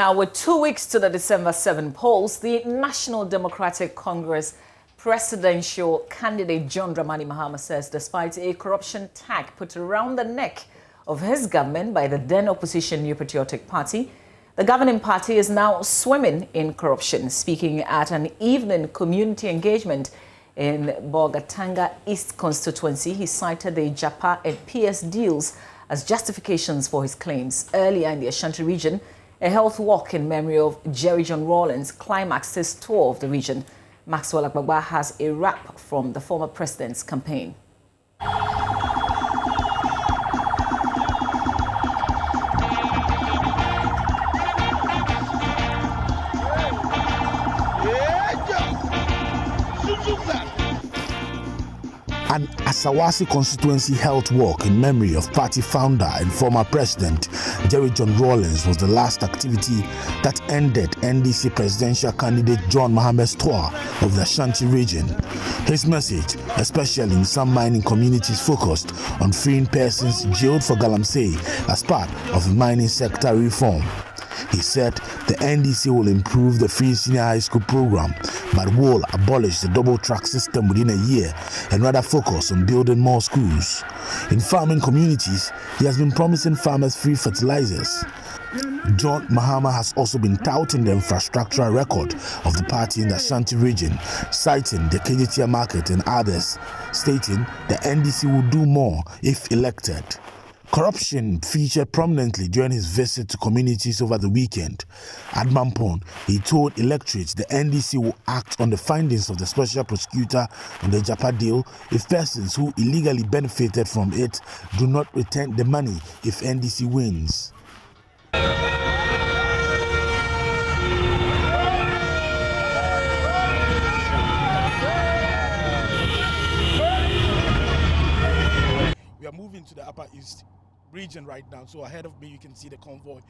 Now, with 2 weeks to the December 7 polls, the National Democratic Congress presidential candidate John Dramani Mahama says despite a corruption tag put around the neck of his government by the then opposition New Patriotic Party, the governing party is now swimming in corruption. Speaking at an evening community engagement in Bolgatanga East constituency, he cited the JAPA and PS deals as justifications for his claims. Earlier in the Ashanti region, a health walk in memory of Jerry John Rawlings climaxed his tour of the region. Maxwell Agbagba has a wrap from the former president's campaign. An Asawasi constituency health walk in memory of party founder and former president Jerry John Rawlings was the last activity that ended NDC presidential candidate John Mahama's tour of the Ashanti region. His message, especially in some mining communities, focused on freeing persons jailed for galamsey as part of the mining sector reform. He said the NDC will improve the free senior high school program, but will abolish the double track system within a year and rather focus on building more schools. In farming communities, he has been promising farmers free fertilizers. John Mahama has also been touting the infrastructural record of the party in the Ashanti region, citing the KJTIA market and others, stating the NDC will do more if elected. Corruption featured prominently during his visit to communities over the weekend. At Mampon, he told electorates the NDC will act on the findings of the special prosecutor on the JAPA deal if persons who illegally benefited from it do not return the money if NDC wins. We are moving to the Upper East region right now, so ahead of me you can see the convoy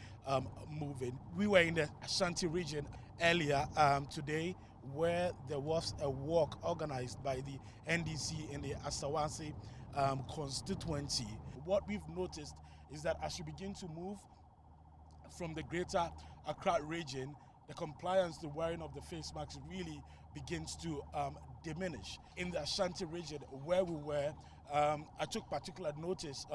moving. We were in the Ashanti region earlier today, where there was a walk organized by the NDC in the Asawasi constituency. What we've noticed is that as you begin to move from the greater Accra region, the compliance, the wearing of the face masks really begins to diminish. In the Ashanti region where we were, I took particular notice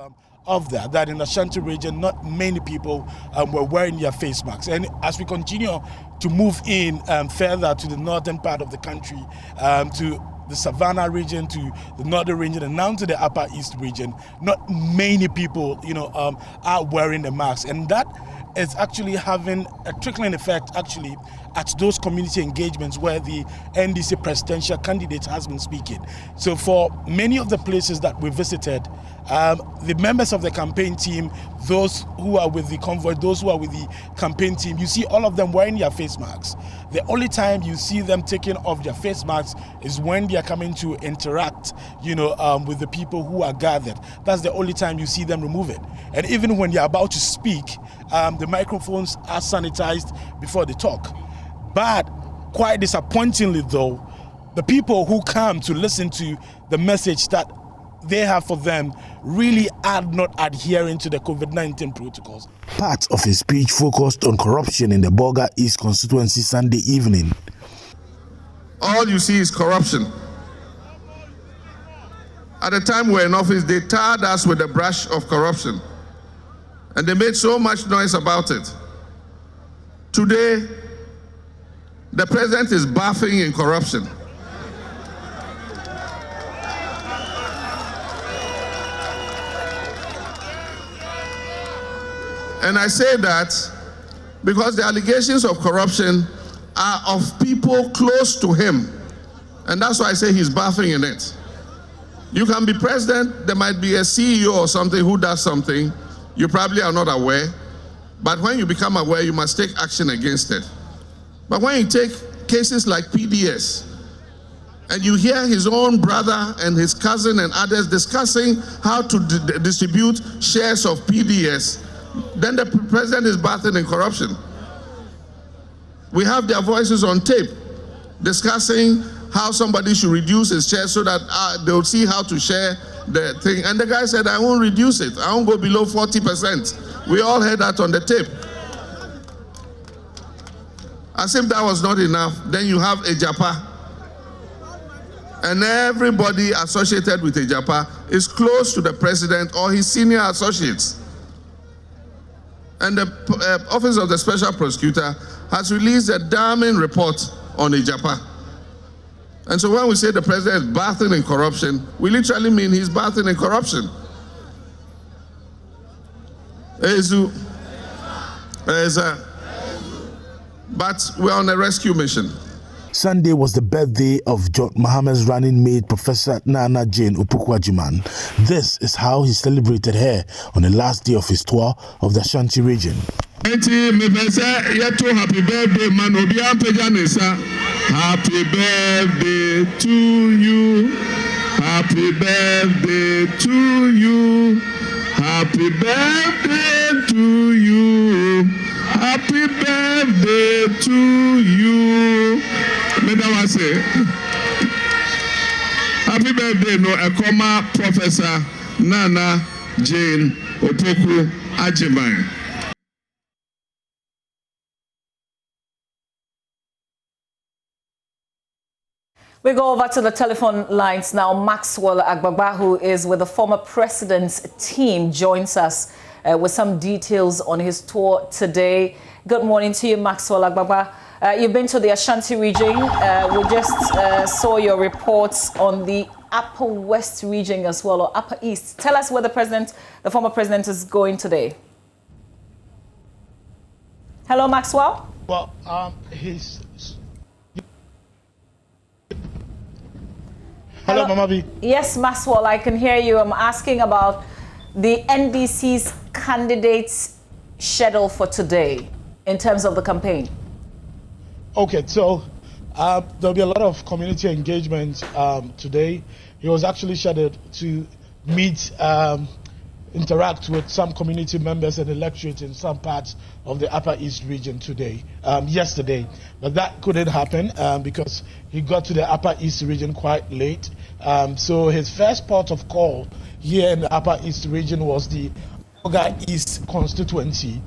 of that in the Ashanti region, not many people were wearing their face masks. And as we continue to move in further to the northern part of the country, to the Savannah region, to the northern region, and now to the Upper East region, not many people, are wearing the masks. And that is actually having a trickling effect actually at those community engagements where the NDC presidential candidate has been speaking. So for many of the places that we visited, the members of the campaign team, those who are with the convoy, those who are with the campaign team, you see all of them wearing their face masks. The only time you see them taking off their face masks is when they are coming to interact, with the people who are gathered. That's the only time you see them remove it. And even when they are about to speak, the microphones are sanitized before they talk. But quite disappointingly though, the people who come to listen to the message that they have for them really are not adhering to the COVID-19 protocols. Part of his speech focused on corruption in the Bolga East constituency Sunday evening. All you see is corruption. At the time we were in office, they tarred us with the brush of corruption. And they made so much noise about it. Today, the president is bathing in corruption. And I say that because the allegations of corruption are of people close to him. And that's why I say he's bathing in it. You can be president, there might be a CEO or something who does something, you probably are not aware, but when you become aware, you must take action against it. But when you take cases like PDS, and you hear his own brother and his cousin and others discussing how to distribute shares of PDS, then the president is bathing in corruption. We have their voices on tape discussing how somebody should reduce his share so that they'll see how to share the thing. And the guy said, I won't reduce it. I won't go below 40%. We all heard that on the tape. As if that was not enough, then you have Ejapa. And everybody associated with Ejapa is close to the president or his senior associates. And the Office of the Special Prosecutor has released a damning report on Ejapa. And so when we say the president is bathing in corruption, we literally mean he's bathing in corruption. But we're on a rescue mission. Sunday was the birthday of Mahamas running mate Professor Nana Jane Opoku-Agyeman. This is how he celebrated her on the last day of his tour of the Ashanti region. Happy birthday, man. Happy birthday to you. Happy birthday to you. Happy birthday to you. Happy birthday to you. Happy birthday, no, a comma, Professor Nana Jane Opoku-Agyeman. We go over to the telephone lines now. Maxwell Agbagba, who is with the former president's team, joins us with some details on his tour today. Good morning to you, Maxwell Agbagba. You've been to the Ashanti region. We just saw your reports on the Upper West region as well, or Upper East. Tell us where the former president is going today. Hello, Maxwell. Well, Hello, Mama B. Yes, Maxwell, I can hear you. I'm asking about the NDC's candidates schedule for today in terms of the campaign. Okay, so there'll be a lot of community engagement today. He was actually scheduled to meet, interact with some community members and electorate in some parts of the Upper East region yesterday. But that couldn't happen because he got to the Upper East region quite late. So his first port of call here in the Upper East region was the Oga East constituency.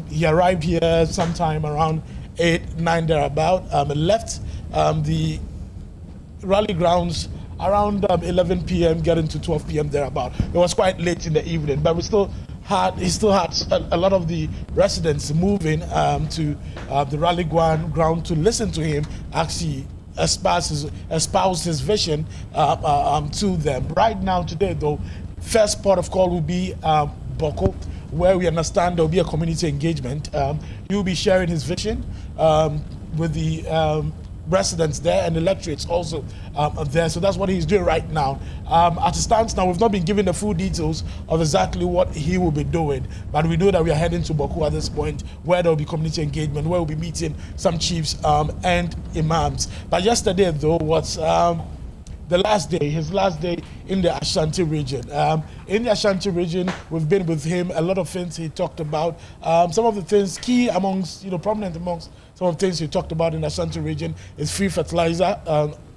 He arrived here sometime around 8, 9 thereabout. Left the rally grounds around 11 p.m. getting to 12 p.m. thereabout. It was quite late in the evening, but he still had a lot of the residents moving to the rally ground to listen to him actually espouse his vision to them. Right now, today, though, first port of call will be Boko, where we understand there will be a community engagement. He will be sharing his vision with the residents there, and the electorates also there. So that's what he's doing right now. At a stance now, we've not been given the full details of exactly what he will be doing, but we know that we are heading to Baku at this point, where there will be community engagement, where we'll be meeting some chiefs and imams. But yesterday, though, was his last day in the Ashanti region. In the Ashanti region, we've been with him. A lot of things he talked about. Some of the things prominent amongst some of the things he talked about in the Ashanti region is free fertilizer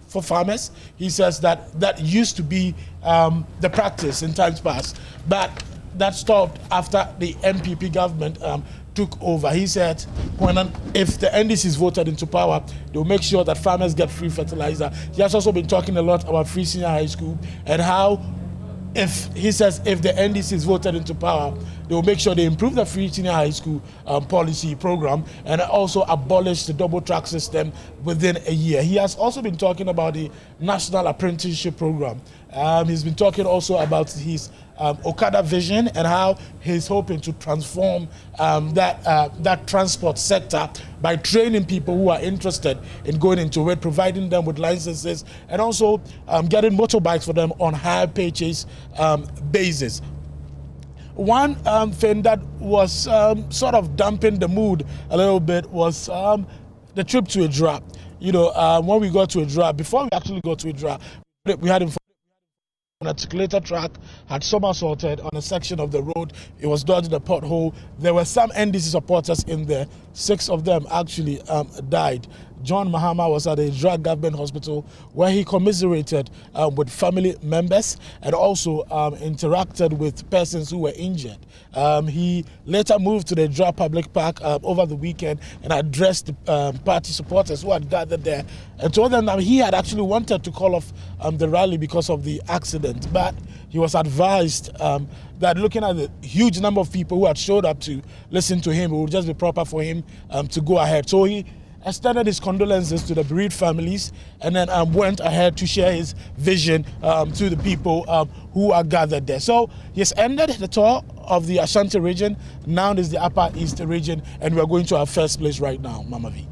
for farmers. He says that used to be the practice in times past, but that stopped after the MPP government took over. He said if the NDC is voted into power, they'll make sure that farmers get free fertilizer. He has also been talking a lot about free senior high school and how if the NDC is voted into power, they will make sure they improve the free senior high school policy program and also abolish the double track system within a year. He has also been talking about the national apprenticeship program. He's been talking also about his Okada vision and how he's hoping to transform that transport sector by training people who are interested in going into it, providing them with licenses, and also getting motorbikes for them on hire purchase basis. One thing that was sort of damping the mood a little bit was the trip to Idra. When we got to Idra, before we actually got to Idra, we had an articulator track had somersaulted on a section of the road. It was dodging a pothole. There were some NDC supporters in there. 6 of them actually died. John Mahama was at a drug government hospital where he commiserated with family members and also interacted with persons who were injured. He later moved to the Dra Public Park over the weekend and addressed party supporters who had gathered there and told them that he had actually wanted to call off the rally because of the accident, but he was advised that looking at the huge number of people who had showed up to listen to him, it would just be proper for him to go ahead. So he extended his condolences to the bereaved families and then went ahead to share his vision to the people who are gathered there. So he has ended the tour of the Ashanti region. Now is the Upper East region, and we're going to our first place right now, Mama V.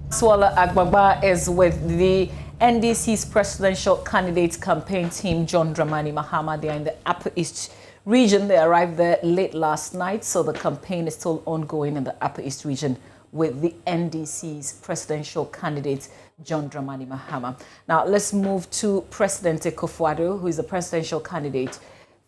Swala Agbagba is with the NDC's presidential candidate campaign team, John Dramani Mahama. They are in the Upper East region. They arrived there late last night, so the campaign is still ongoing in the Upper East region with the NDC's presidential candidate, John Dramani Mahama. Now, let's move to President Akufo-Addo, who is the presidential candidate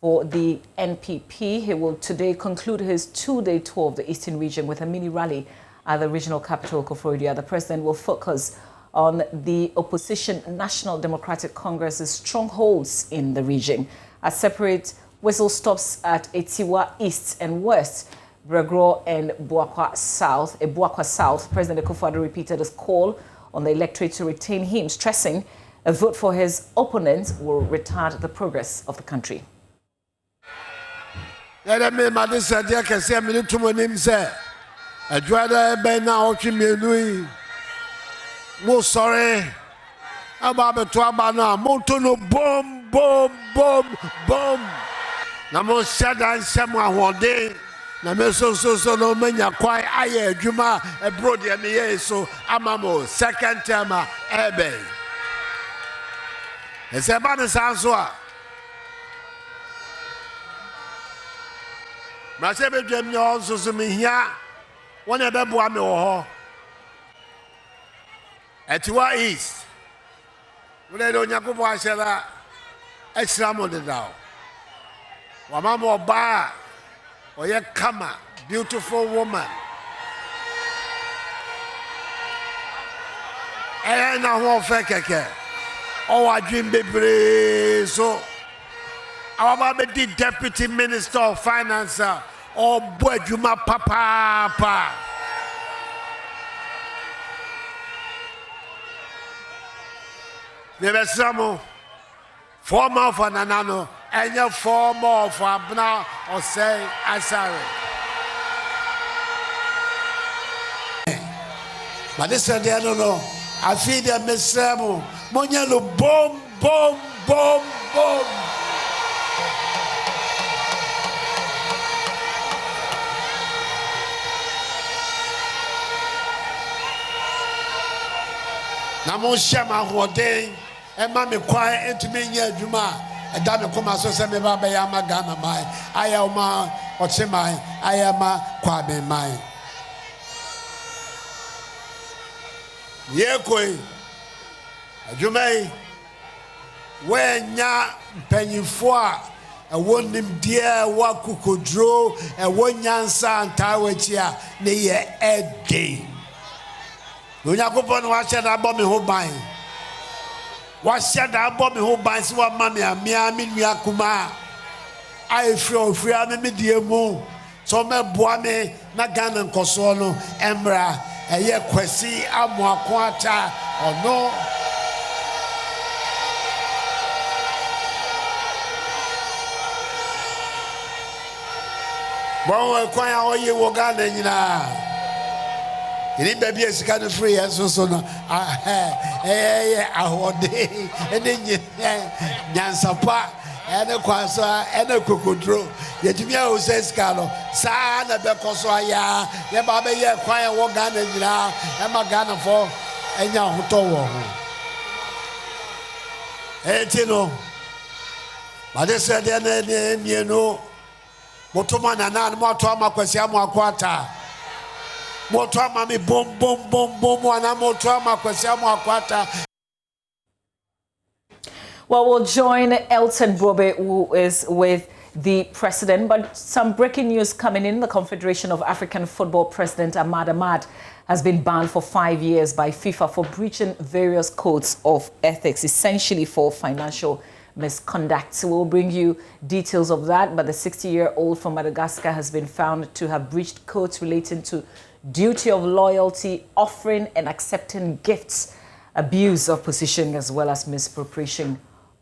for the NPP. He will today conclude his two-day tour of the Eastern region with a mini rally at the regional capital, Koforidua. The president will focus on the opposition National Democratic Congress's strongholds in the region. A separate whistle stops at Etiwa East and West, Bregro and Buakwa South. President Akufo-Addo repeated his call on the electorate to retain him, stressing a vote for his opponent will retard the progress of the country. Mo sorry about the Tuabana, Montono boom, boom, boom, boom. Namo Shadan Shamwa one day, Nameso no mania quite aye, Juma, a brody and the so Amamo, second term, Ebe. It's a banner Sanswa. Masebe Jemmy also to me here, one of them one or Etiwa East. We don't know what I said. Extra money now. Wamamo ba, oye kama, beautiful woman. Na ho fekeke. Our dream baby so. Our mama the deputy minister of finance. Oh boy, Juma papa. Never some former for Nanano and your former for Abna or say Asari. But this I don't know. I feel the Messamo Monyalo boom, boom, boom, boom. Namo Shama Hode. And mammy quiet into me near Juma, and Dame Kuma so send me Baba Yama Gama mine. I am ma or Chimai, I am a Quabe mine. Yekoi Jume when ya penny four, a one named dear Waku could draw, and one yan san Tawachia, near Ed game. When you go on watch that about me who buying. What said about me who buys what money and me yakuma? I feel free on me dear moon. So me boame nagan and Kosono, Embra, a year quasi amwa quata or no. Bon, quite all you will garden na. You need baby is kind of free as so no. I day and then Yansapa and a Quasa and a Cuckoo. Yet me who says Carlo, San a Becoswaya, Yababa, quiet walk gun and now, and my gun for and young Hutowo. Etino. But they said their name, you know, Motoman and Motoma Quasiamo Quata. Motoma me boom, boom, boom, boom, and I'm Motoma Quasiamo Quata. Well, we'll join Elton Brobe, who is with the president. But some breaking news coming in. The Confederation of African Football President Ahmad Ahmad has been banned for 5 years by FIFA for breaching various codes of ethics, essentially for financial misconduct. So we'll bring you details of that. But the 60-year-old from Madagascar has been found to have breached codes relating to duty of loyalty, offering and accepting gifts, abuse of position, as well as misappropriation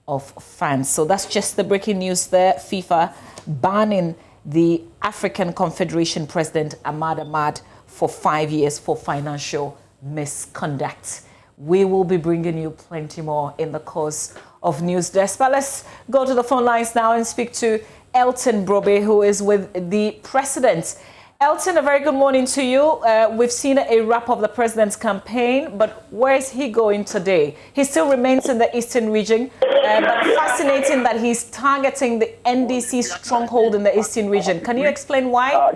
of funds. So that's just the breaking news there. FIFA banning the African Confederation President Ahmad Ahmad for 5 years for financial misconduct. We will be bringing you plenty more in the course of News Desk. But let's go to the phone lines now and speak to Elton Brobe, who is with the president. Elton, a very good morning to you. We've seen a wrap of the president's campaign, but where is he going today? He still remains in the eastern region, but fascinating that he's targeting the NDC stronghold in the eastern region. Can you explain why?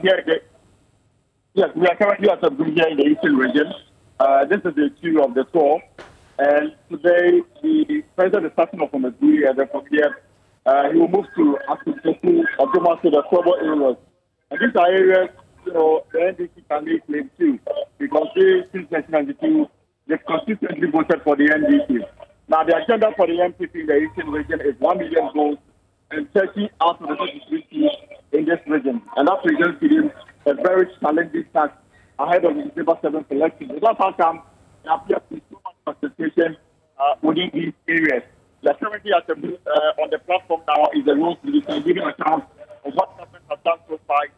Yes, we are currently at a bridge in the eastern region. This is the two of the tour. And today, the president is starting off from a bridge, and then from here, he will move to Akuteku or to the trouble areas. And these are areas, you know, the NDC can lay claim to, because they, since 1992, they've consistently voted for the NDC. Now, the agenda for the MPP in the eastern region is 1 million votes and 30 out of the 33 seats in this region. And that presents to him a very challenging task ahead of the December 7th election. That's how come there appears to be so much concentration within these areas. The currently on the platform now is the rules to giving account of what government has done so far in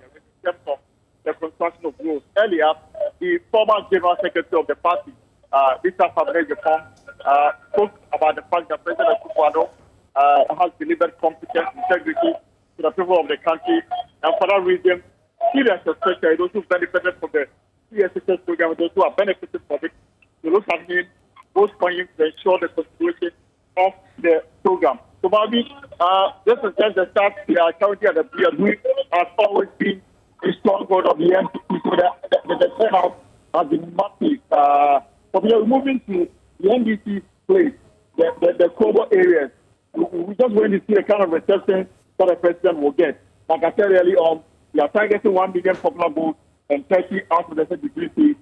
terms of the construction of roads. Earlier, the former general secretary of the party, Mr. Fabrice Japon, spoke about the fact that President Akufo-Addo has delivered competence, integrity to the people of the country, and for that reason, serious especially those who benefited from the CSSS program, those who are benefited from it, to look at him, both for him to ensure the continuation of the program. So, Bobby, this is just the start. We are currently at the BS. We have always been a stronghold of the NDC, so the turnout has been massive. But we are moving to the NDC place, the Kobo areas. We just want to see the kind of reception that the president will get. Like I said earlier on, we are targeting 1 million popular votes and 30 out of the 33 seats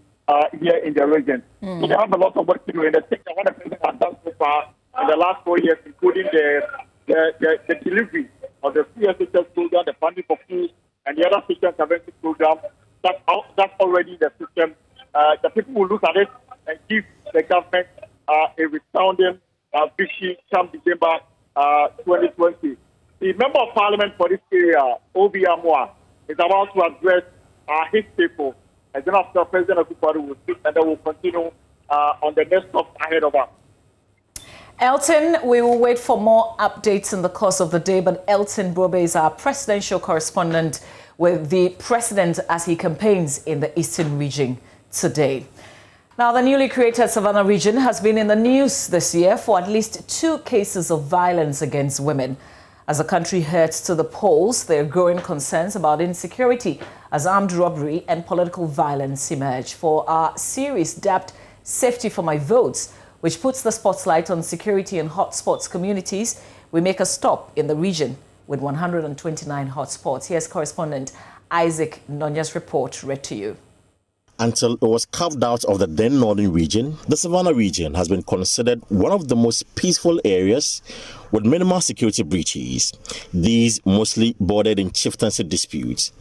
here in the region. So they have a lot of work to do. And the thing that what the president has done so far in the last 4 years, including the delivery of the CSSS program, the funding for food, and the other social intervention program, that's already in the system. The people will look at it and give the government a resounding victory come December 2020. The member of parliament for this area, Obi Amwa, is about to address his people. And then after President Akufo-Addo will speak, and then we'll continue on the next stop ahead of us. Elton, we will wait for more updates in the course of the day, but Elton Brobe is our presidential correspondent with the president as he campaigns in the eastern region today. Now, the newly created Savannah region has been in the news this year for at least 2 cases of violence against women. As the country heads to the polls, there are growing concerns about insecurity as armed robbery and political violence emerge. For our series dubbed Safety for My Votes, which puts the spotlight on security in hotspots communities, we make a stop in the region with 129 hotspots. Here's correspondent Isaac Nonya's report read to you. Until it was carved out of the then northern region, the Savannah region has been considered one of the most peaceful areas with minimal security breaches. These mostly bordered in chieftaincy disputes.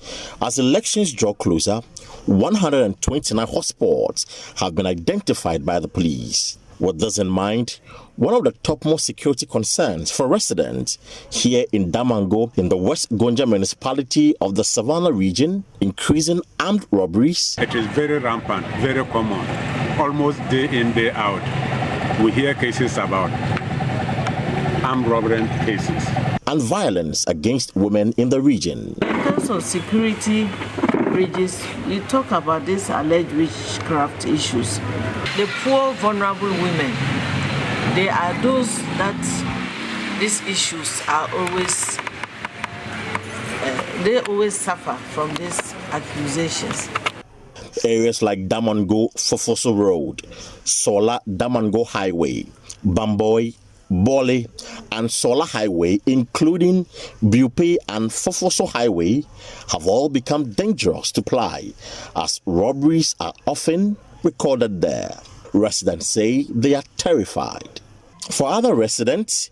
As elections draw closer, 129 hotspots have been identified by the police. With this in mind, one of the topmost security concerns for residents here in Damango in the West Gonja municipality of the Savannah region, increasing armed robberies. It is very rampant, very common, almost day in, day out. We hear cases about armed robbery cases. And violence against women in the region. In terms of security breaches, you talk about these alleged witchcraft issues. The poor, vulnerable women, they are those that these issues are always, they always suffer from these accusations. Areas like Damango Fofoso Road, Sola Damango Highway, Bamboy, Bole, and Sola Highway, including Bupe and Fofoso Highway, have all become dangerous to ply as robberies are often recorded there. Residents say they are terrified. For other residents,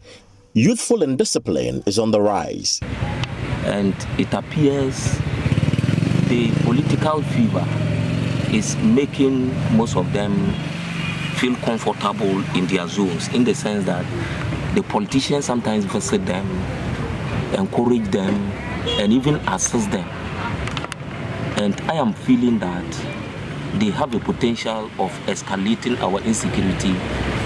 youthful indiscipline is on the rise. And it appears the political fever is making most of them feel comfortable in their zones, in the sense that the politicians sometimes visit them, encourage them, and even assist them. And I am feeling that they have the potential of escalating our insecurity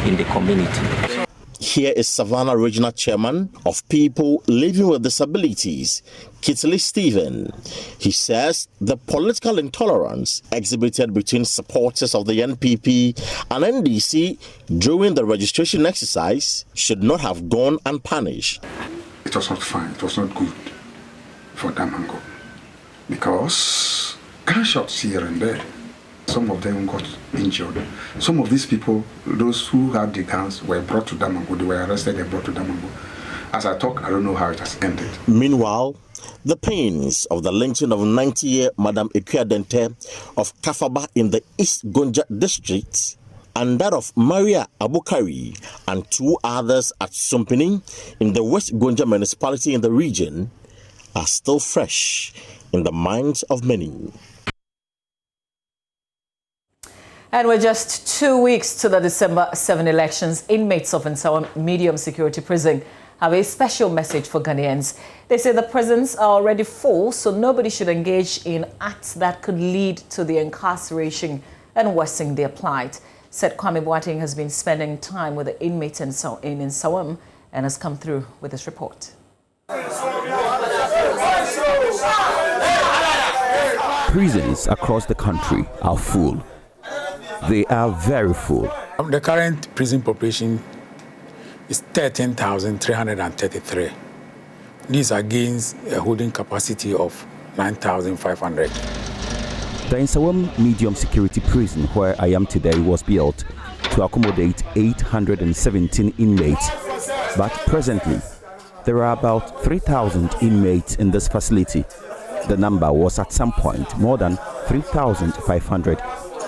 in the community. Here is Savannah Regional Chairman of People Living with Disabilities, Kittley Stephen. He says the political intolerance exhibited between supporters of the NPP and NDC during the registration exercise should not have gone unpunished. It was not fine, it was not good for Damango because gunshots here and there. Some of them got injured. Some of these people, those who had the guns, were brought to Damango. They were arrested and brought to Damango. As I talk, I don't know how it has ended. Meanwhile, the pains of the lynching of 90-year Madam Ikuadente of Kafaba in the East Gonja district and that of Maria Abukari and 2 others at Sumpini in the West Gonja municipality in the region are still fresh in the minds of many. And we're just 2 weeks to the December 7 elections. Inmates of Nsawam Medium Security Prison have a special message for Ghanaians. They say the prisons are already full, so nobody should engage in acts that could lead to the incarceration and worsening their plight. Said Kwame Boateng has been spending time with the inmates in Nsawam and has come through with this report. Prisons across the country are full. They are very full. The current prison population is 13,333. These are against a holding capacity of 9,500. The Nsawam Medium Security Prison, where I am today, was built to accommodate 817 inmates. But presently, there are about 3,000 inmates in this facility. The number was at some point more than 3,500.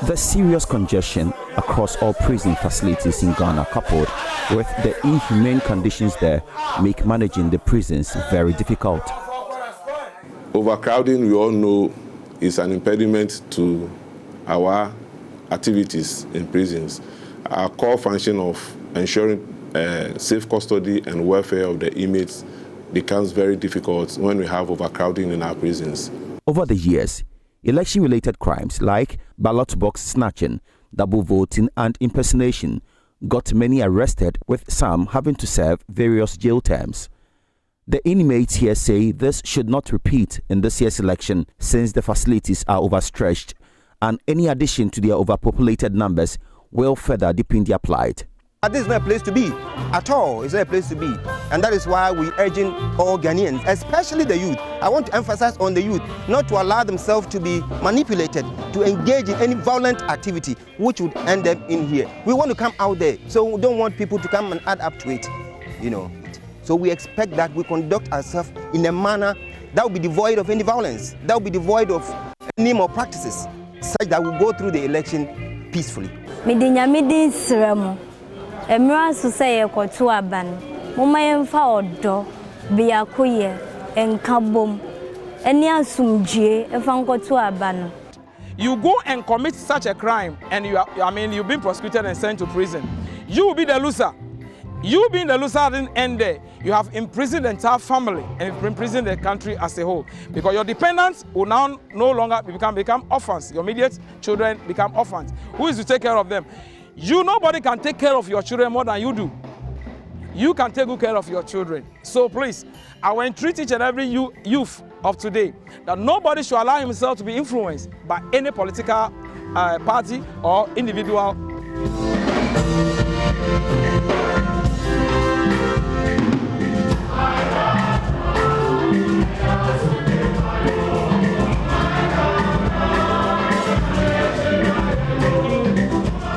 The serious congestion across all prison facilities in Ghana, coupled with the inhumane conditions there, make managing the prisons very difficult. Overcrowding, we all know, is an impediment to our activities in prisons. Our core function of ensuring safe custody and welfare of the inmates becomes very difficult when we have overcrowding in our prisons. Over the years, election-related crimes like ballot box snatching, double voting and impersonation got many arrested, with some having to serve various jail terms. The inmates here say this should not repeat in this year's election since the facilities are overstretched and any addition to their overpopulated numbers will further deepen their plight. This is not a place to be at all. It's not a place to be. And that is why we're urging all Ghanaians, especially the youth. I want to emphasize on the youth, not to allow themselves to be manipulated, to engage in any violent activity which would end them in here. We want to come out there, so we don't want people to come and add up to it, So we expect that we conduct ourselves in a manner that will be devoid of any violence, that will be devoid of any more practices, such that we go through the election peacefully. Emra susay ekotu aban mumayemfa odo biakoye enkabom eni asumdue efa nkotu aban. You go and commit such a crime and you've been prosecuted and sent to prison. You will be the loser. You being the loser didn't end there. You have imprisoned the entire family and imprisoned the country as a whole, because your dependents will now no longer become orphans. Your immediate children become orphans. Who is to take care of them? Nobody can take care of your children more than you do. You can take good care of your children. So please, I will entreat each and every youth of today that nobody should allow himself to be influenced by any political party or individual.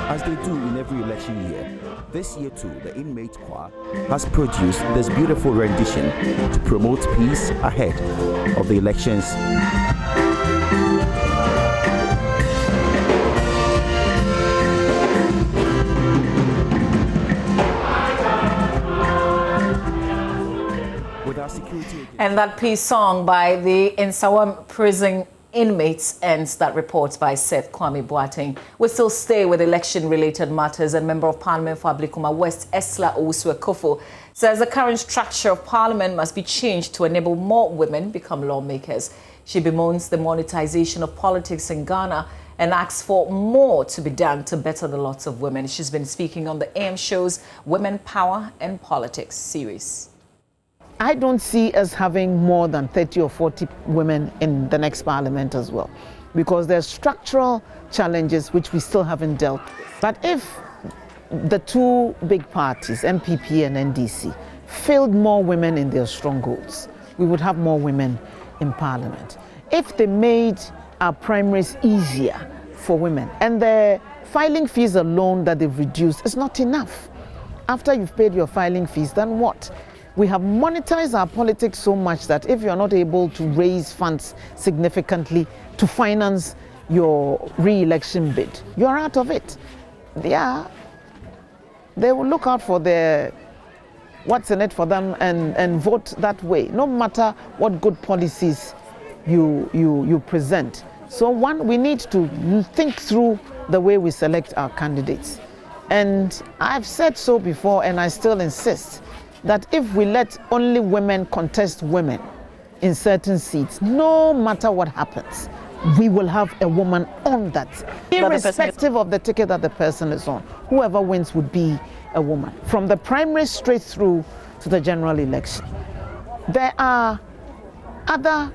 As they do in every election year, this Here too, the inmate choir has produced this beautiful rendition to promote peace ahead of the elections. And that peace song by the Nsawam prison inmates ends that report by Seth Kwame Boateng. We still stay with election-related matters, and Member of Parliament for Ablikuma West, Esla Owusu-Ekofo, says the current structure of Parliament must be changed to enable more women become lawmakers. She bemoans the monetization of politics in Ghana and asks for more to be done to better the lots of women. She's been speaking on the AM show's Women, Power and Politics series. I don't see us having more than 30 or 40 women in the next parliament as well, because there's structural challenges which we still haven't dealt with. But if the two big parties, MPP and NDC, filled more women in their strongholds, we would have more women in parliament. If they made our primaries easier for women, and the filing fees alone that they've reduced is not enough. After you've paid your filing fees, then what? We have monetized our politics so much that if you're not able to raise funds significantly to finance your re-election bid, you're out of it. Yeah, they will look out for their what's in it for them and vote that way, no matter what good policies you present. So one, we need to think through the way we select our candidates. And I've said so before, and I still insist, that if we let only women contest women in certain seats, no matter what happens, we will have a woman on that. Irrespective of the ticket that the person is on, whoever wins would be a woman. From the primary straight through to the general election. There are other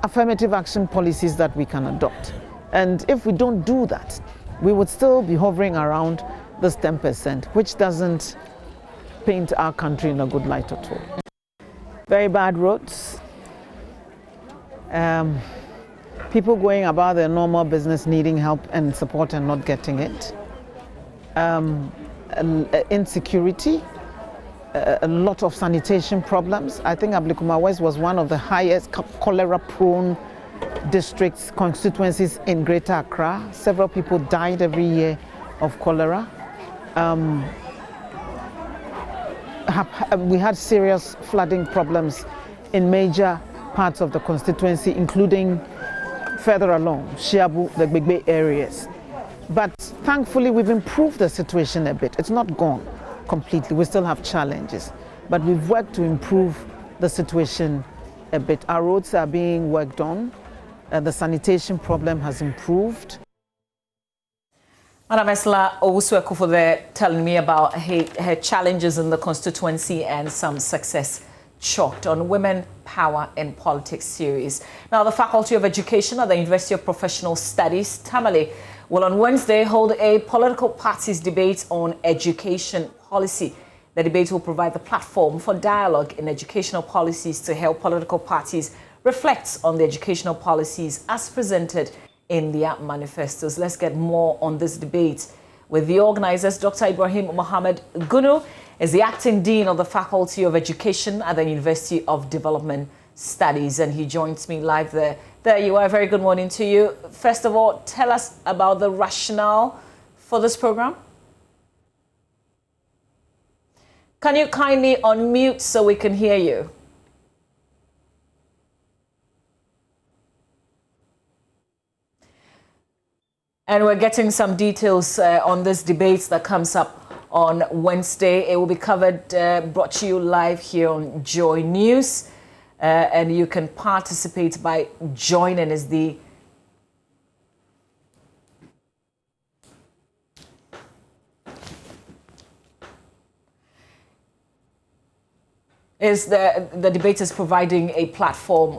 affirmative action policies that we can adopt. And if we don't do that, we would still be hovering around this 10%, which doesn't paint our country in a good light at all. Very bad roads. People going about their normal business needing help and support and not getting it. Insecurity. A lot of sanitation problems. I think Ablikuma West was one of the highest cholera-prone districts, constituencies in Greater Accra. Several people died every year of cholera. We had serious flooding problems in major parts of the constituency, including further along, Shiabu, the Gbegbe areas. But thankfully, we've improved the situation a bit. It's not gone completely. We still have challenges, but we've worked to improve the situation a bit. Our roads are being worked on. The sanitation problem has improved. Madam Esla Owusu-Ekofo there telling me about her challenges in the constituency and some success chalked on Women, Power and Politics series. Now, the Faculty of Education at the University of Professional Studies, Tamale, will on Wednesday hold a political parties debate on education policy. The debate will provide the platform for dialogue in educational policies to help political parties reflect on the educational policies as presented in their manifestos. Let's get more on this debate with the organizers. Dr. Ibrahim Mohammed Gunu is the acting dean of the Faculty of Education at the University of Development Studies, and he joins me live there. There you are. Very good morning to you. First of all, tell us about the rationale for this program. Can you kindly unmute so we can hear you? And we're getting some details on this debate that comes up on Wednesday. It will be covered, brought to you live here on Joy News. And you can participate by joining as the debate is providing a platform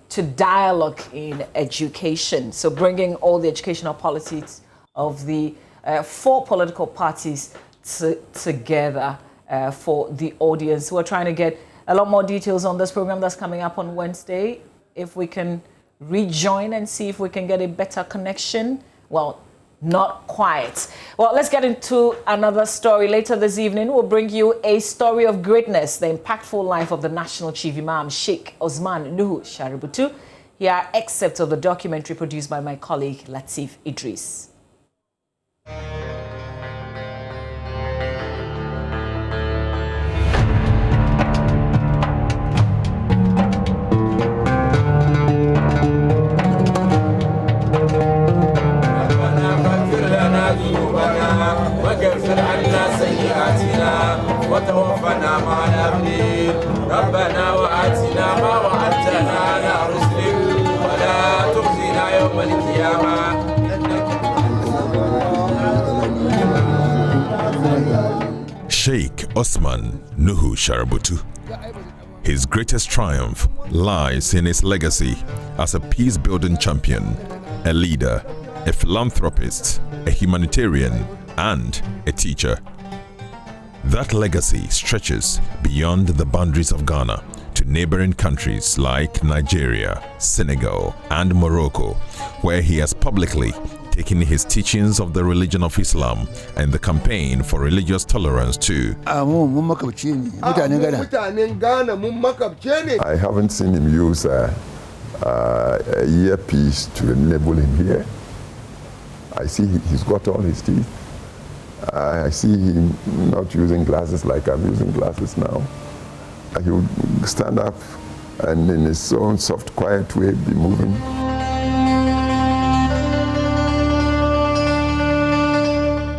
to dialogue in education. So bringing all the educational policies of the four political parties together for the audience. We're trying to get a lot more details on this program that's coming up on Wednesday. If we can rejoin and see if we can get a better connection. Well, not quite. Well, let's get into another story. Later this evening, we'll bring you a story of greatness, the impactful life of the National Chief Imam, Sheikh Osman Nuhu Shaributu. Here are excerpts of the documentary produced by my colleague Latif Idris. وتوفنا مع الأبرار ربنا وآتنا ما وعدتنا على رسلك ولا تخزنا يوم القيامة. Sheikh Osman Nuhu Shaributu. His greatest triumph lies in his legacy as a peace-building champion, a leader, a philanthropist, a humanitarian, and a teacher. That legacy stretches beyond the boundaries of Ghana to neighboring countries like Nigeria, Senegal, and Morocco, where he has publicly taken his teachings of the religion of Islam and the campaign for religious tolerance to. I haven't seen him use a earpiece to enable him here. I see he's got all his teeth. I see him not using glasses like I'm using glasses now. He would stand up and in his own soft, quiet way be moving.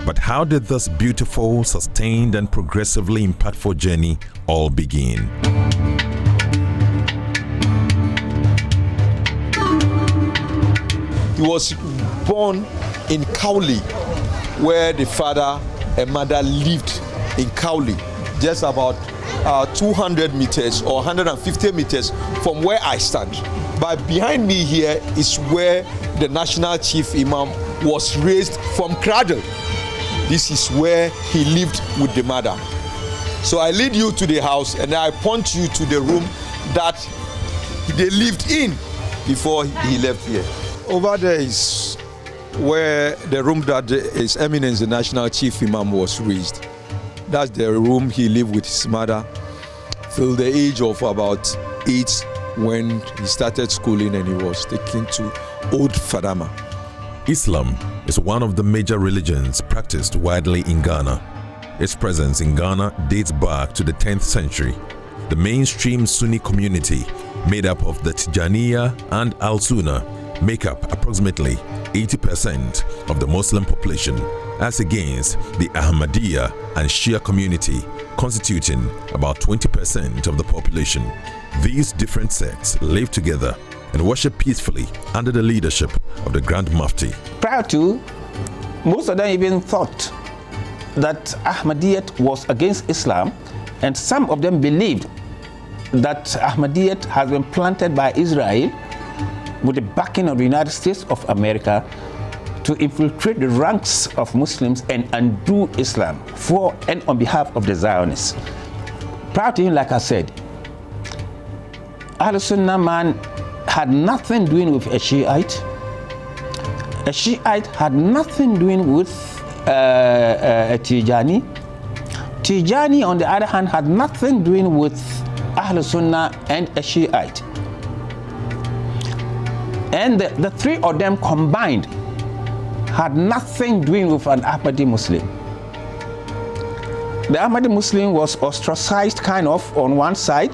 But how did this beautiful, sustained, and progressively impactful journey all begin? He was born in Kauli, where the father and mother lived in Kauli, just about 200 meters or 150 meters from where I stand. But behind me here is where the National Chief Imam was raised from cradle. This is where he lived with the mother. So I lead you to the house and I point you to the room that they lived in before he left here. Over there is where the room that His Eminence, the National Chief Imam, was raised. That's the room he lived with his mother till the age of about 8 when he started schooling and he was taken to Old Fadama. Islam is one of the major religions practiced widely in Ghana. Its presence in Ghana dates back to the 10th century. The mainstream Sunni community, made up of the Tijaniya and Al-Sunnah, make up approximately 80% of the Muslim population, as against the Ahmadiyya and Shia community, constituting about 20% of the population. These different sects live together and worship peacefully under the leadership of the Grand Mufti. Prior to, most of them even thought that Ahmadiyyat was against Islam, and some of them believed that Ahmadiyyat has been planted by Israel with the backing of the United States of America to infiltrate the ranks of Muslims and undo Islam for and on behalf of the Zionists. Prior to him, like I said, Al-Sunnah man had nothing doing with a Shiite. A Shiite had nothing doing with a Tijani. Tijani, on the other hand, had nothing doing with Ahl-Sunnah and a Shiite. And the three of them combined had nothing doing with an Ahmadi Muslim. The Ahmadi Muslim was ostracized kind of on one side.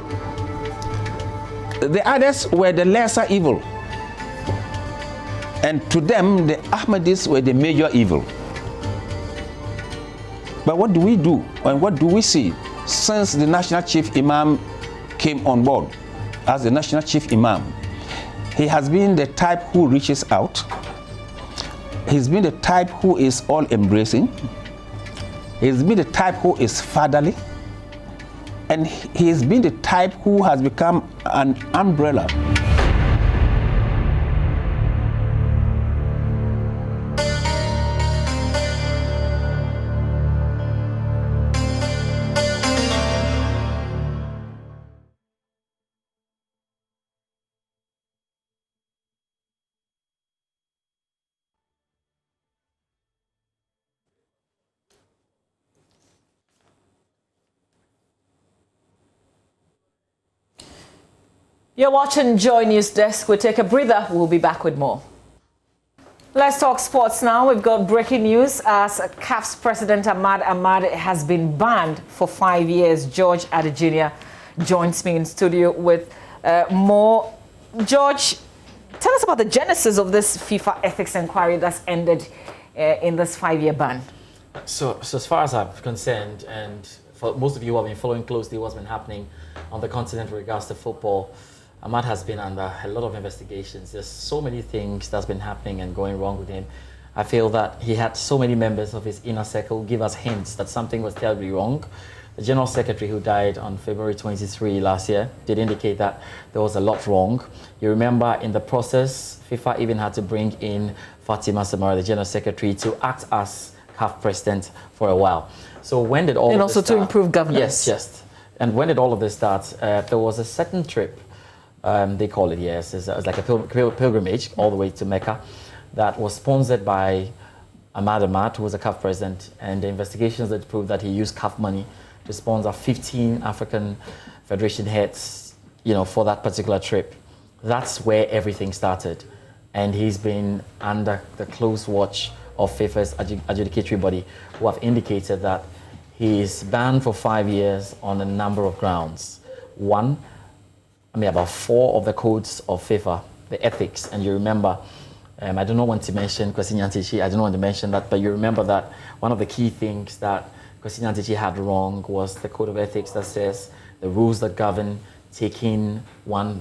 The others were the lesser evil. And to them, the Ahmadis were the major evil. But what do we do and what do we see since the National Chief Imam came on board as the National Chief Imam? He has been the type who reaches out. He's been the type who is all-embracing. He's been the type who is fatherly. And he's been the type who has become an umbrella. You're watching Joy News Desk. We'll take a breather. We'll be back with more. Let's talk sports now. We've got breaking news as CAF's president Ahmad has been banned for 5 years. George Addy Jr. joins me in studio with more. George, tell us about the genesis of this FIFA ethics inquiry that's ended in this 5-year ban. So as far as I'm concerned, and for most of you who have been following closely what's been happening on the continent with regards to football, Ahmad has been under a lot of investigations. There's so many things that's been happening and going wrong with him. I feel that he had so many members of his inner circle give us hints that something was terribly wrong. The General Secretary who died on February 23 last year did indicate that there was a lot wrong. You remember in the process, FIFA even had to bring in Fatima Samara, the General Secretary, to act as CAF president for a while. So when did all and of also this start? to improve governance. Yes. And when did all of this start? There was a certain trip, they call it, yes, it's like a pilgrimage all the way to Mecca that was sponsored by Ahmad, who was a CAF president, and the investigations that proved that he used CAF money to sponsor 15 African Federation heads, for that particular trip. That's where everything started. And he's been under the close watch of FIFA's adjudicatory body, who have indicated that he is banned for 5 years on a number of grounds. About 4 of the codes of FIFA, the ethics, and you remember, I don't want to mention Kwesi Nyantakyi, I don't want to mention that, but you remember that one of the key things that Kwesi Nyantakyi had wrong was the code of ethics that says the rules that govern taking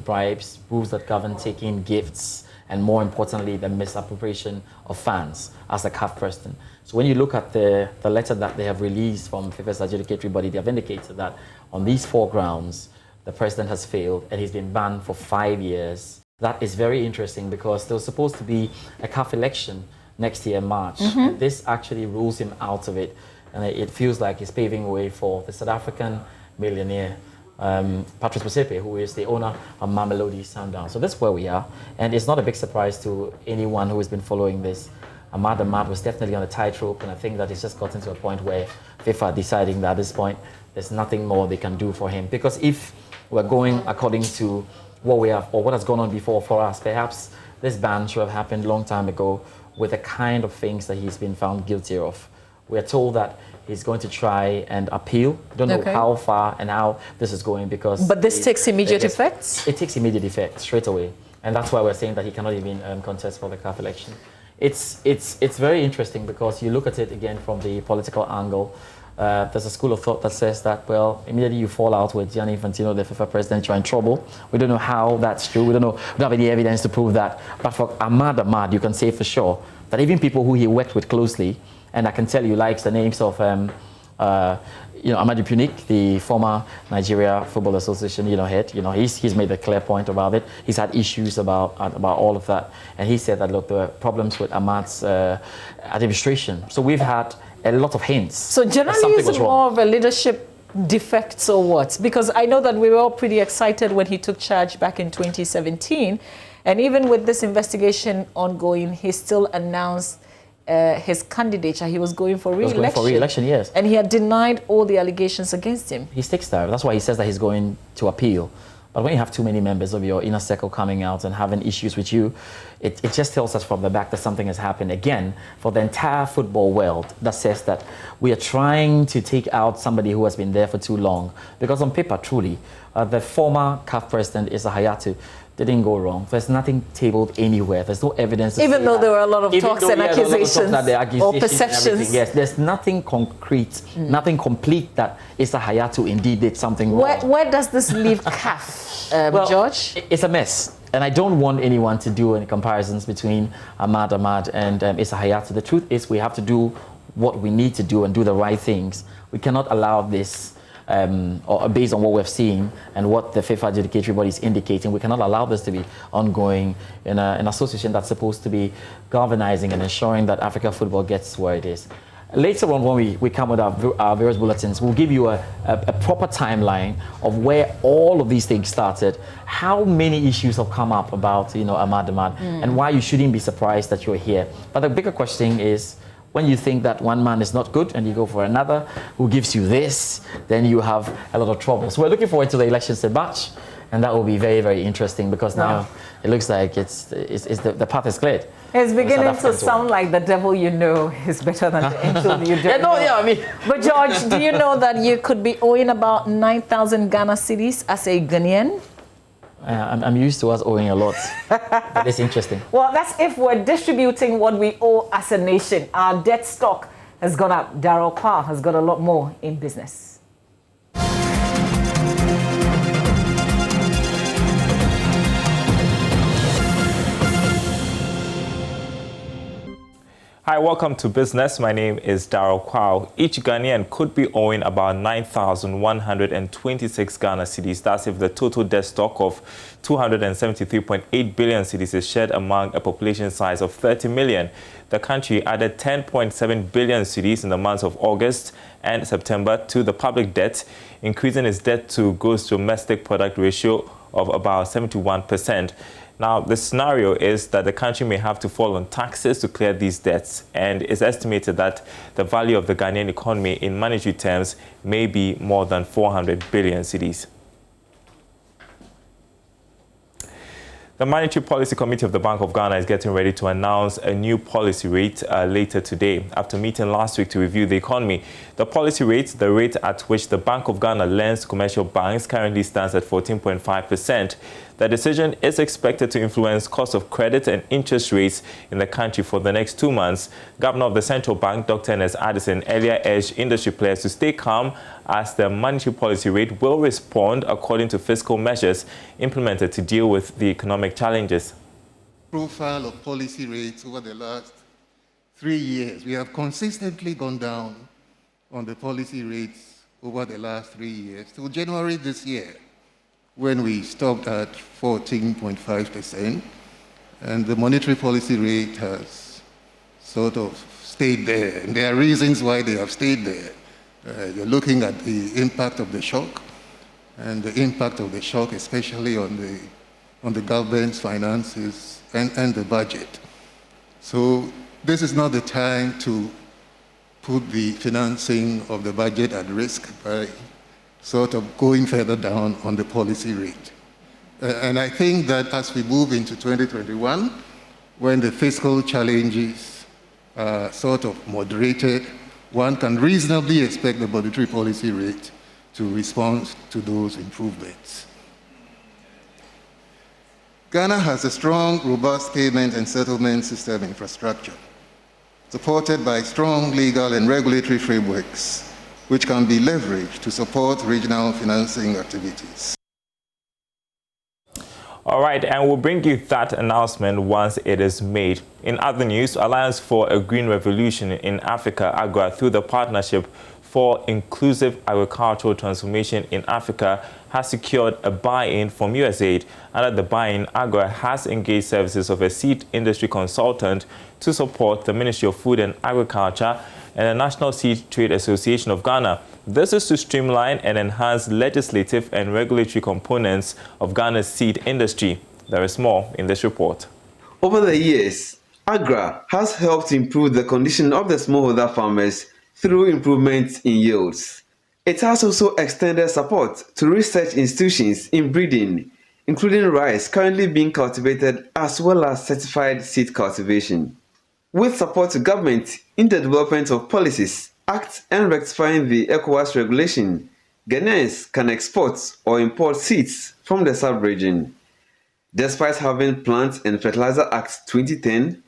bribes, rules that govern taking gifts, and more importantly, the misappropriation of funds as a CAF president. So when you look at the letter that they have released from FIFA's adjudicatory body, they have indicated that on these 4 grounds, the president has failed and he's been banned for 5 years. That is very interesting because there was supposed to be a CAF election next year in March. And this actually rules him out of it. And it feels like he's paving way for the South African millionaire, Patrice Motsepe, who is the owner of Mamelodi Sundowns. So that's where we are. And it's not a big surprise to anyone who has been following this. Ahmad was definitely on a tightrope, and I think that it's just gotten to a point where FIFA are deciding that at this point, there's nothing more they can do for him. Because if we're going according to what we have, or what has gone on before for us, perhaps this ban should have happened a long time ago with the kind of things that he's been found guilty of. We're told that he's going to try and appeal. Don't know how far and how this is going because... But this takes immediate effect? It takes immediate effect straight away. And that's why we're saying that he cannot even contest for the CAF election. It's very interesting because you look at it again from the political angle. There's a school of thought that says that, well, immediately you fall out with Gianni Infantino, the FIFA president, you're in trouble. We don't know how that's true. We don't have any evidence to prove that. But for Ahmad, you can say for sure that even people who he worked with closely, and I can tell you likes the names of Amadi Punik, the former Nigeria Football Association head. He's made a clear point about it. He's had issues about all of that. And he said that, look, there were problems with Ahmad's administration. So we've had a lot of hints. So generally it's more of a leadership defects or what? Because I know that we were all pretty excited when he took charge back in 2017. And even with this investigation ongoing, he still announced his candidature. He was going for re-election. He was going for re-election, yes. And he had denied all the allegations against him. He sticks there. That's why he says that he's going to appeal. But when you have too many members of your inner circle coming out and having issues with you, it just tells us from the back that something has happened again for the entire football world that says that we are trying to take out somebody who has been there for too long. Because on paper, truly, the former CAF president, Issa Hayatou, didn't go wrong. There's nothing tabled anywhere. There's no evidence. Even though there were a lot of talks and accusations or perceptions. Yes, there's nothing concrete, nothing complete that Issa Hayatou indeed did something wrong. Where does this leave CAF, George? It's a mess. And I don't want anyone to do any comparisons between Ahmad and Issa Hayatou. The truth is we have to do what we need to do and do the right things. We cannot allow this or based on what we've seen and what the FIFA adjudicatory body is indicating, we cannot allow this to be ongoing in an association that's supposed to be galvanizing and ensuring that Africa football gets where it is. Later on, when we come with our various bulletins, we'll give you a proper timeline of where all of these things started, how many issues have come up about Ahmad, and why you shouldn't be surprised that you're here. But the bigger question is, when you think that one man is not good and you go for another who gives you this, then you have a lot of trouble. So we're looking forward to the elections in March. And that will be very, very interesting because now it looks like the path is cleared. It's beginning to sound like the devil you know is better than the angel you don't know. I mean. But George, do you know that you could be owing about 9,000 Ghana cedis as a Ghanaian? I'm used to us owing a lot. But it's interesting. Well, that's if we're distributing what we owe as a nation. Our debt stock has gone up. Darryl Kwao has got a lot more in business. Hi, welcome to Business. My name is Darryl Kwao. Each Ghanaian could be owing about 9,126 Ghana cedis. That's if the total debt stock of 273.8 billion cedis is shared among a population size of 30 million. The country added 10.7 billion cedis in the months of August and September to the public debt, increasing its debt to gross domestic product ratio of about 71%. Now, the scenario is that the country may have to fall on taxes to clear these debts, and it's estimated that the value of the Ghanaian economy in monetary terms may be more than 400 billion cedis. The Monetary Policy Committee of the Bank of Ghana is getting ready to announce a new policy rate later today. After meeting last week to review the economy, the policy rate, the rate at which the Bank of Ghana lends to commercial banks, currently stands at 14.5%. The decision is expected to influence cost of credit and interest rates in the country for the next 2 months. Governor of the Central Bank, Dr. Ernest Addison, earlier urged industry players to stay calm as the monetary policy rate will respond according to fiscal measures implemented to deal with the economic challenges. Profile of policy rates over the last 3 years. We have consistently gone down on the policy rates over the last 3 years. Till January this year, when we stopped at 14.5%, and the monetary policy rate has sort of stayed there. And there are reasons why they have stayed there. You're looking at the impact of the shock, and the impact of the shock, especially on the government's finances and the budget. So this is not the time to put the financing of the budget at risk by sort of going further down on the policy rate. And I think that as we move into 2021, when the fiscal challenges are sort of moderated, one can reasonably expect the monetary policy rate to respond to those improvements. Ghana has a strong, robust payment and settlement system infrastructure, supported by strong legal and regulatory frameworks, which can be leveraged to support regional financing activities. All right, and we'll bring you that announcement once it is made. In other news, Alliance for a Green Revolution in Africa, AGRA, through the Partnership for Inclusive Agricultural Transformation in Africa, has secured a buy-in from USAID. Under the buy-in, AGRA has engaged services of a seed industry consultant to support the Ministry of Food and Agriculture and the National Seed Trade Association of Ghana. This is to streamline and enhance legislative and regulatory components of Ghana's seed industry. There is more in this report. Over the years, AGRA has helped improve the condition of the smallholder farmers through improvements in yields. It has also extended support to research institutions in breeding, including rice currently being cultivated as well as certified seed cultivation. With support to government in the development of policies, acts and rectifying the ECOWAS regulation, Ghanaians can export or import seeds from the sub-region. Despite having Plant and Fertilizer Act 2010,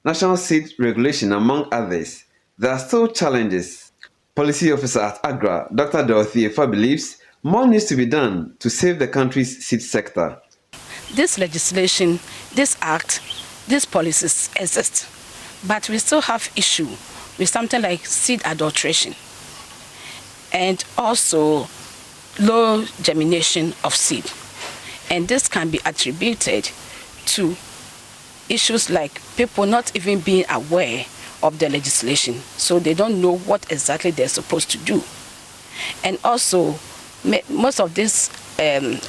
National Seed Regulation, among others, there are still challenges. Policy Officer at AGRA, Dr. Dorothy Efa, believes more needs to be done to save the country's seed sector. This legislation, this act, these policies exist, but we still have issue with something like seed adulteration and also low germination of seed. And this can be attributed to issues like people not even being aware of the legislation, so they don't know what exactly they're supposed to do. And also, most of these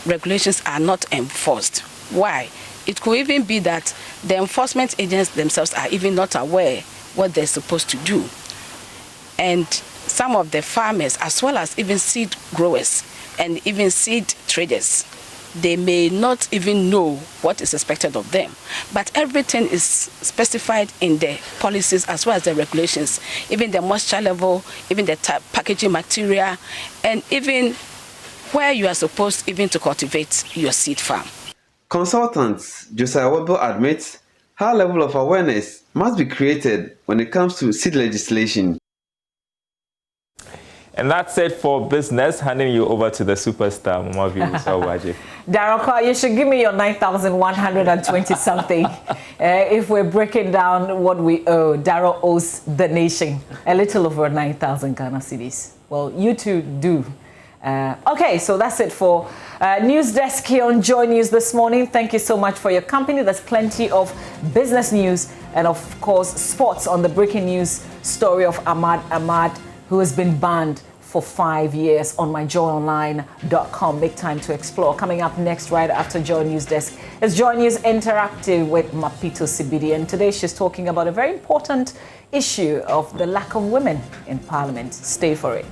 regulations are not enforced. Why? It could even be that the enforcement agents themselves are even not aware what they're supposed to do. And some of the farmers, as well as even seed growers and even seed traders, they may not even know what is expected of them. But everything is specified in the policies as well as the regulations, even the moisture level, even the packaging material, and even where you are supposed even to cultivate your seed farm. Consultant Josiah Webber admits high level of awareness must be created when it comes to seed legislation. And that's it for business. Handing you over to the superstar, Mama V. Daroko, you should give me your 9,120 something. If we're breaking down what we owe, Daro owes the nation a little over 9,000 Ghana cedis. Well, you two do. Okay, so that's it for News Desk here on Joy News this morning. Thank you so much for your company. There's plenty of business news and, of course, sports on the breaking news story of Ahmad, who has been banned for 5 years on myjoyonline.com. Make time to explore. Coming up next, right after Joy News Desk, is Joy News Interactive with Mapito Sibidi. And today she's talking about a very important issue of the lack of women in Parliament. Stay for it.